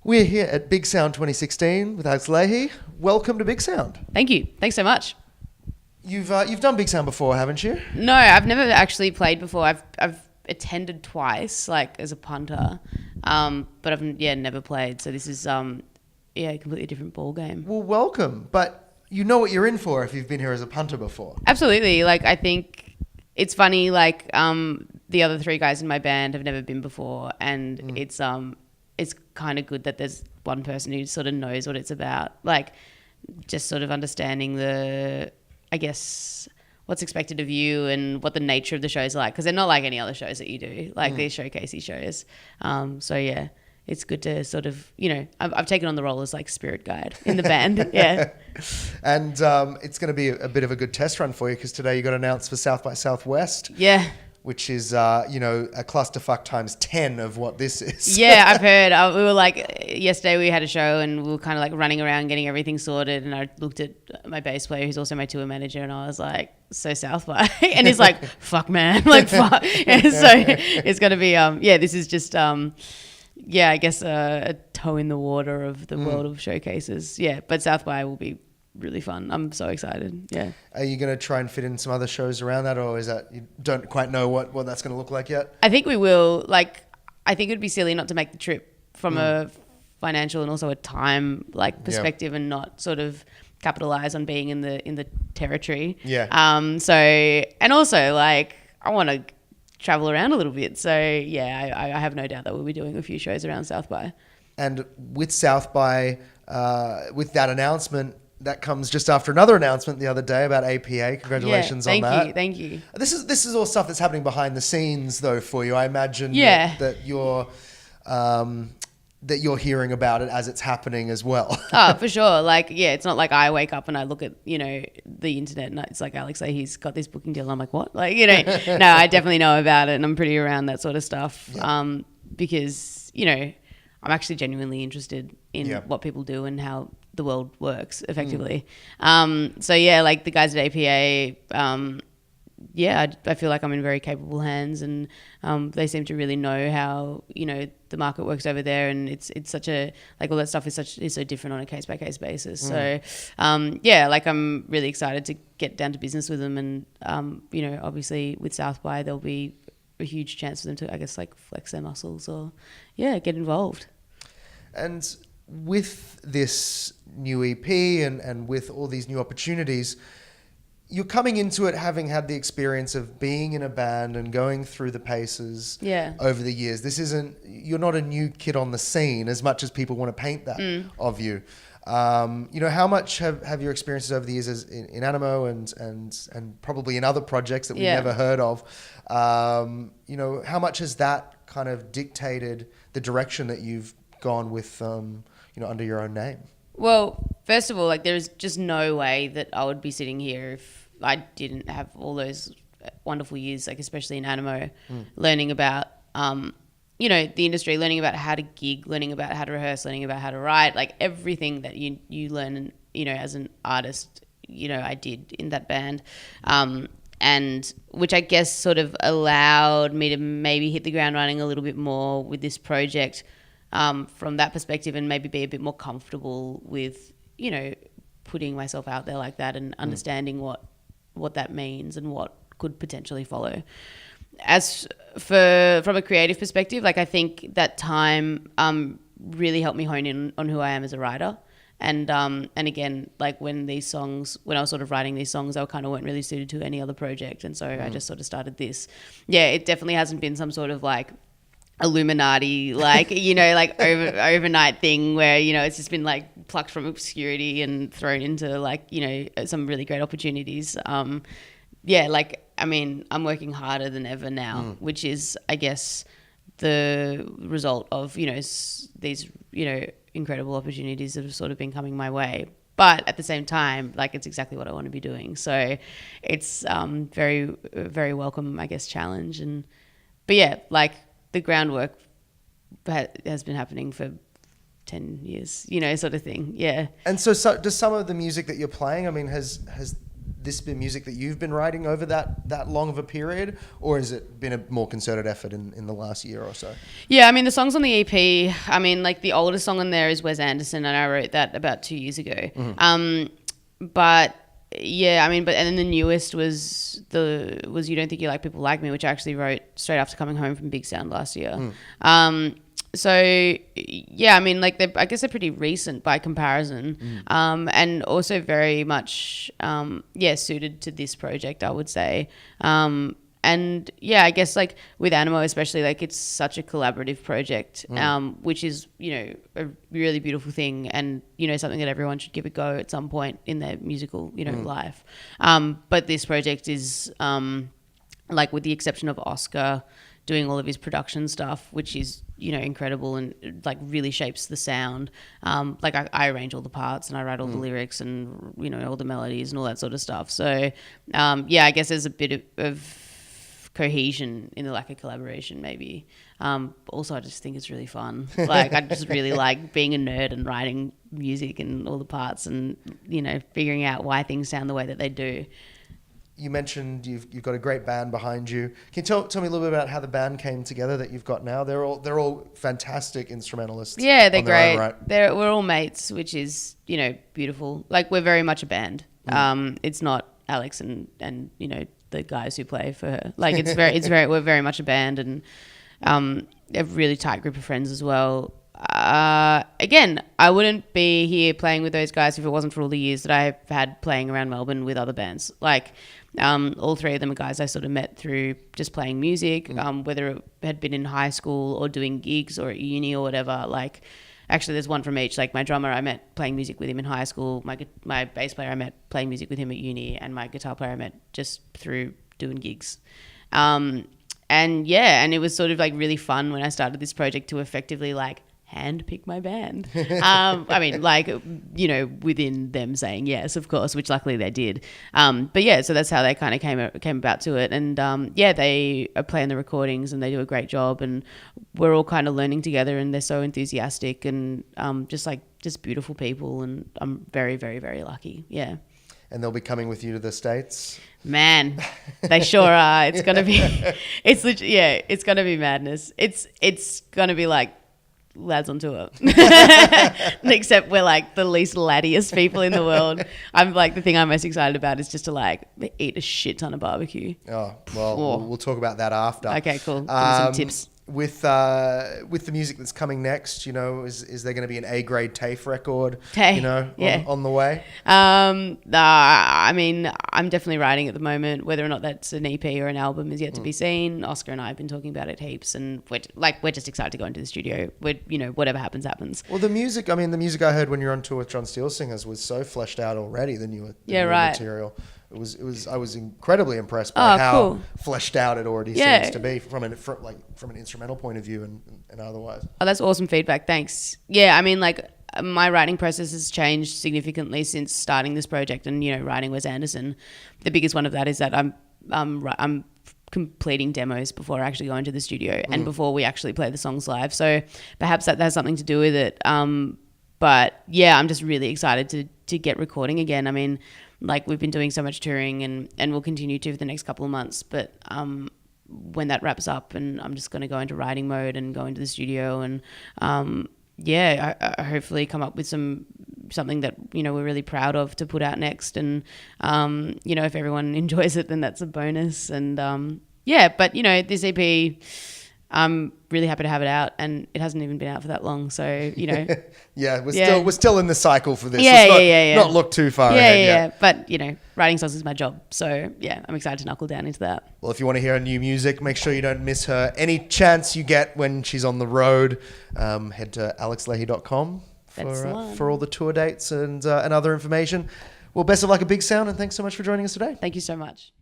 We're here at Big Sound 2016 with Alex Lahey. Welcome to Big Sound. Thank you. Thanks so much. You've done Big Sound before, haven't you? No, I've never actually played before. I've attended twice, like as a punter, but I've never played. So this is a completely different ball game. Well, welcome. But you know what you're in for if you've been here as a punter before. Absolutely. Like I think it's funny. Like the other three guys in my band have never been before, and it's kind of good that there's one person who sort of knows what it's about. Like just sort of understanding I guess what's expected of you and what the nature of the shows are like, because they're not like any other shows that you do, like these showcasey shows. So yeah, it's good to sort of, I've taken on the role as like spirit guide in the band. Yeah. And it's going to be a bit of a good test run for you because today you got announced for South by Southwest. Yeah. Which is, a clusterfuck times 10 of what this is. Yeah, I've heard. We were like, yesterday we had a show and we were kind of like running around getting everything sorted, and I looked at my bass player who's also my tour manager, and I was like, so South by. And he's like, fuck man, like fuck. And so it's going to be, this is just, I guess a toe in the water of the world of showcases. Yeah, but South by will be really fun. I'm so excited. Yeah. Are you going to try and fit in some other shows around that, or is that you don't quite know what that's going to look like yet? I think we will. Like, I think it would be silly not to make the trip from a financial and also a time perspective and not sort of capitalize on being in the territory. Yeah. So, and also like I want to travel around a little bit. So yeah, I have no doubt that we'll be doing a few shows around South by. And with South by, with that announcement, that comes just after another announcement the other day about APA. Congratulations on that. Thank you. This is all stuff that's happening behind the scenes, though, for you. I imagine that you're hearing about it as it's happening as well. Oh, for sure. Like, yeah, it's not like I wake up and I look at the internet and it's like Alex, he's got this booking deal. And I'm like, what? Like, no, I definitely know about it, and I'm pretty around that sort of stuff. Yeah. Because I'm actually genuinely interested in what people do and how the world works effectively. So yeah, like the guys at APA, I feel like I'm in very capable hands, and they seem to really know how the market works over there, and it's such a all that stuff is so different on a case by case basis. So like I'm really excited to get down to business with them, and obviously with South by there'll be a huge chance for them to I guess like flex their muscles or get involved. And with this new EP and with all these new opportunities, you're coming into it having had the experience of being in a band and going through the paces over the years. You're not a new kid on the scene as much as people want to paint that of you. How much have your experiences over the years in Animaux and probably in other projects that we've never heard of, how much has that kind of dictated the direction that you've gone with under your own name? Well, first of all, like there's just no way that I would be sitting here if I didn't have all those wonderful years, like especially in Animaux, learning about the industry, learning about how to gig, learning about how to rehearse, learning about how to write, like everything that you learn, as an artist, I did in that band. And which I guess sort of allowed me to maybe hit the ground running a little bit more with this project. From that perspective, and maybe be a bit more comfortable with, putting myself out there like that and understanding what that means and what could potentially follow. As from a creative perspective, like I think that time really helped me hone in on who I am as a writer. And again, like when I was sort of writing these songs, they kind of weren't really suited to any other project. And so I just sort of started this. Yeah, it definitely hasn't been some sort of like Illuminati, like, overnight thing where, it's just been like plucked from obscurity and thrown into like, some really great opportunities. I'm working harder than ever now, which is, I guess, the result of, these, incredible opportunities that have sort of been coming my way. But at the same time, like it's exactly what I want to be doing. So it's very, very welcome, I guess, challenge. But yeah, like, the groundwork has been happening for 10 years, sort of thing. Yeah. And so does some of the music that you're playing, has this been music that you've been writing over that long of a period, or has it been a more concerted effort in the last year or so? Yeah, I mean, the songs on the EP, I mean, like the oldest song on there is Wes Anderson, and I wrote that about 2 years ago. But yeah, I mean, and then the newest was You Don't Think You Like People Like Me, which I actually wrote straight after coming home from Big Sound last year. So yeah, I mean, like I guess they're pretty recent by comparison, and also very much suited to this project, I would say. And yeah, I guess like with Animaux especially, like it's such a collaborative project, which is, you know, a really beautiful thing, and, you know, something that everyone should give a go at some point in their musical, you know, life. But this project is like, with the exception of Oscar doing all of his production stuff, which is, you know, incredible and like really shapes the sound. Like I arrange all the parts and I write all the lyrics and, you know, all the melodies and all that sort of stuff. So yeah, I guess there's a bit of cohesion in the lack of collaboration, maybe. Also, I just think it's really fun. Like, I just really like being a nerd and writing music and all the parts and, you know, figuring out why things sound the way that they do. You mentioned you've got a great band behind you. Can you tell me a little bit about how the band came together that you've got now? They're all fantastic instrumentalists. Yeah, they're great. Right. We're all mates, which is, you know, beautiful. Like, we're very much a band. It's not Alex and you know, the guys who play for her. Like, we're very much a band, and a really tight group of friends as well. Again, I wouldn't be here playing with those guys if it wasn't for all the years that I've had playing around Melbourne with other bands. Like, all three of them are guys I sort of met through just playing music, whether it had been in high school or doing gigs or at uni or whatever. Like, actually, there's one from each. Like, my drummer, I met playing music with him in high school. My bass player, I met playing music with him at uni, and my guitar player I met just through doing gigs. And yeah, and it was sort of like really fun when I started this project to effectively like handpick my band. I mean, like, you know, within them saying yes, of course, which luckily they did. But yeah, so that's how they kind of came about to it. And yeah, they are playing the recordings and they do a great job, and we're all kind of learning together, and they're so enthusiastic and just beautiful people, and I'm very, very, very lucky. Yeah. And they'll be coming with you to the States? Man, they sure are. It's gonna be, it's legit, yeah, it's gonna be madness. It's gonna be like lads on tour, except we're like the least laddiest people in the world. I'm like, the thing I'm most excited about is just to like eat a shit ton of barbecue. Oh well, we'll talk about that after. Okay, cool. Give me some tips. With the music that's coming next, you know, is there going to be an A-grade TAFE record, you know, on the way? I mean, I'm definitely writing at the moment. Whether or not that's an EP or an album is yet to be seen. Oscar and I have been talking about it heaps, and we're just excited to go into the studio. You know, whatever happens, happens. Well, the music I heard when you were on tour with John Steel Singers was so fleshed out already. The newer material. I was incredibly impressed by how fleshed out it already seems to be from an instrumental point of view and otherwise. Oh, that's awesome feedback. Thanks. Yeah, I mean, like, my writing process has changed significantly since starting this project, and, you know, writing Wes Anderson. The biggest one of that is that I'm completing demos before I actually go into the studio and before we actually play the songs live. So perhaps that has something to do with it. But yeah, I'm just really excited to get recording again. I mean, like, we've been doing so much touring and we'll continue to for the next couple of months. But when that wraps up, and I'm just going to go into writing mode and go into the studio and I hopefully come up with something that, you know, we're really proud of to put out next. And you know, if everyone enjoys it, then that's a bonus. And but, you know, this EP, I'm really happy to have it out, and it hasn't even been out for that long. So, you know, we're still in the cycle for this. Not look too far ahead. Yeah. But, you know, writing songs is my job. So yeah, I'm excited to knuckle down into that. Well, if you want to hear her new music, make sure you don't miss her any chance you get when she's on the road. Head to alexlahey.com for all the tour dates and other information. Well, best of luck at Big Sound, and thanks so much for joining us today. Thank you so much.